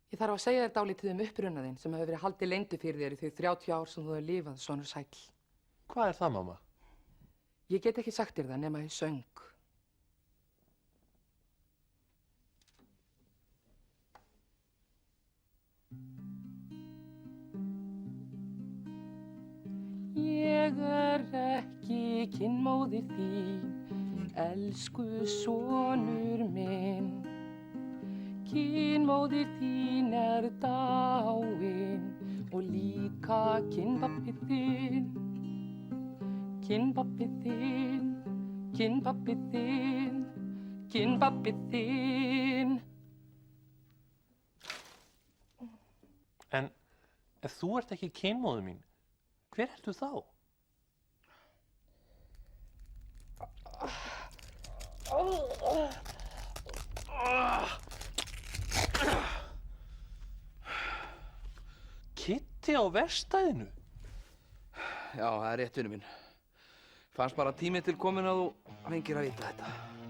Ég þarf að segja þér dálítið uppruna þinn sem hefur verið haldið leyndu fyrir þér í þau 30 ár sem þú hefur lifað, sonur sæll. Hvað er það, mamma? Ég get ekki sagt þér það nema í söng. Ég ekki kynmóðir þín, elsku sonur minn. Kynmóðir þín dáin og líka kynpabbið þinn. Kynpabbið þinn, kynpabbið þinn, kynpabbið þinn. En ef þú ert ekki kynmóðir mín, hver ertu þá? Kitty á verkstæðinu? Já, það er rétt, vinur minn. Fannst bara tími til komin að þú fengir að vita þetta.